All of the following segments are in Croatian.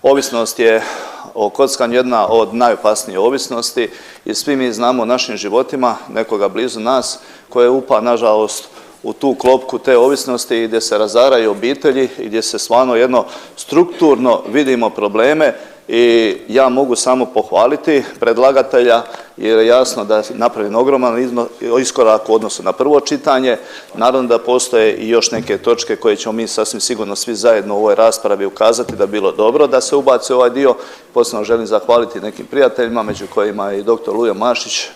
Ovisnost je o kockanju jedna od najopasnijih ovisnosti i svi mi znamo u našim životima nekoga blizu nas koji je upao nažalost u tu klopku te ovisnosti i gdje se razaraju obitelji i gdje se stvarno jedno strukturno vidimo probleme. I ja mogu samo pohvaliti predlagatelja jer je jasno da je napravljen ogroman iskorak u odnosu na prvo čitanje. Naravno da postoje i još neke točke koje ćemo mi sasvim sigurno svi zajedno u ovoj raspravi ukazati da bi bilo dobro da se ubaci ovaj dio. Posebno želim zahvaliti nekim prijateljima među kojima je i dr. Lujo Mašić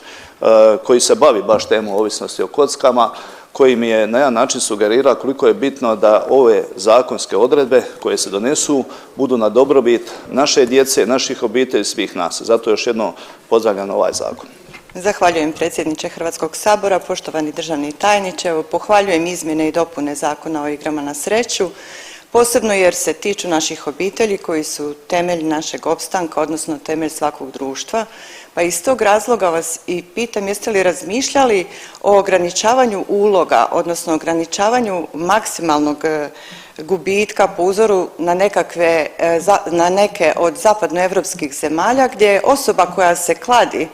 koji se bavi baš temom ovisnosti o kockama, koji mi je na jedan način sugerirao koliko je bitno da ove zakonske odredbe koje se donesu budu na dobrobit naše djece, naših obitelji, svih nas. Zato još jednom pozdravljam ovaj zakon. Zahvaljujem predsjedniče Hrvatskog sabora, poštovani državni tajniče. Evo, pohvaljujem izmjene i dopune Zakona o igrama na sreću, posebno jer se tiču naših obitelji koji su temelj našeg opstanka, odnosno temelj svakog društva. Pa iz tog razloga vas i pitam jeste li razmišljali o ograničavanju uloga, odnosno ograničavanju maksimalnog gubitka po uzoru na neke od zapadnoevropskih zemalja gdje osoba koja se kladi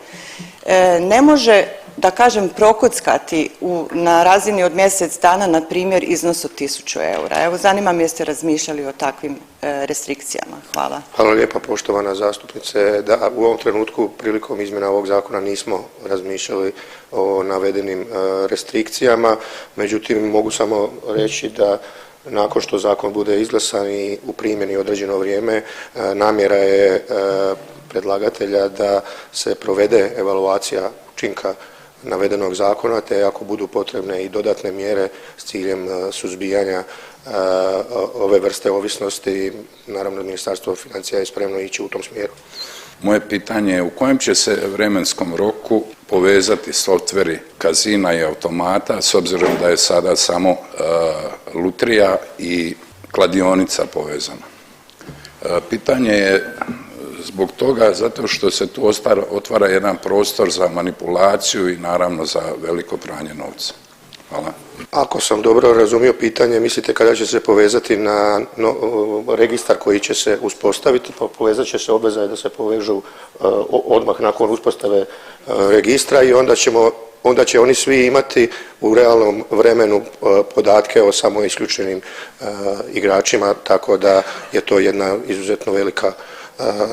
ne može, da kažem, prokockati na razini od mjesec dana, na primjer, iznos od 1000 eura. Evo, zanima me jeste razmišljali o takvim restrikcijama. Hvala. Hvala lijepa poštovana zastupnice. Da, u ovom trenutku prilikom izmjena ovog zakona nismo razmišljali o navedenim restrikcijama, međutim mogu samo reći da nakon što zakon bude izglasan i u primjeni određeno vrijeme, namjera je predlagatelja da se provede evaluacija učinka navedenog zakona, te ako budu potrebne i dodatne mjere s ciljem suzbijanja ove vrste ovisnosti, naravno Ministarstvo financija je spremno ići u tom smjeru. Moje pitanje je u kojem će se vremenskom roku povezati softveri kazina i automata s obzirom da je sada samo lutrija i kladionica povezana. Pitanje je zbog toga zato što se tu otvara jedan prostor za manipulaciju i naravno za veliko pranje novca. Hvala. Ako sam dobro razumio pitanje, mislite kada će se povezati na registar koji će se uspostaviti, povezat će se, obveza je da se povežu odmah nakon uspostave registra i onda će oni svi imati u realnom vremenu podatke o samo isključenim igračima, tako da je to jedna izuzetno velika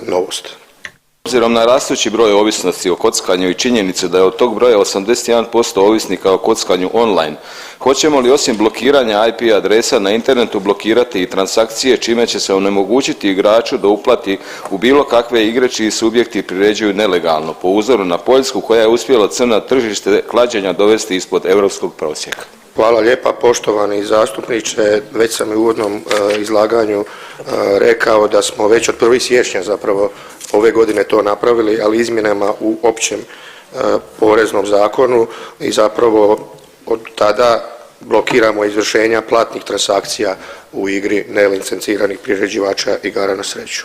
novost. Obzirom na rastući broj ovisnosti o kockanju i činjenicu da je od tog broja 81% ovisnika o kockanju online, hoćemo li osim blokiranja IP adresa na internetu blokirati i transakcije čime će se onemogućiti igraču da uplati u bilo kakve igre čiji subjekti priređuju nelegalno, po uzoru na Poljsku koja je uspjela crno tržište klađenja dovesti ispod europskog prosjeka? Hvala lijepa poštovani zastupniče. Već sam i u uvodnom izlaganju rekao da smo već od 1. siječnja zapravo ove godine to napravili, ali izmjenama u općem poreznom zakonu i zapravo od tada blokiramo izvršenja platnih transakcija u igri nelicenciranih priređivača igara na sreću.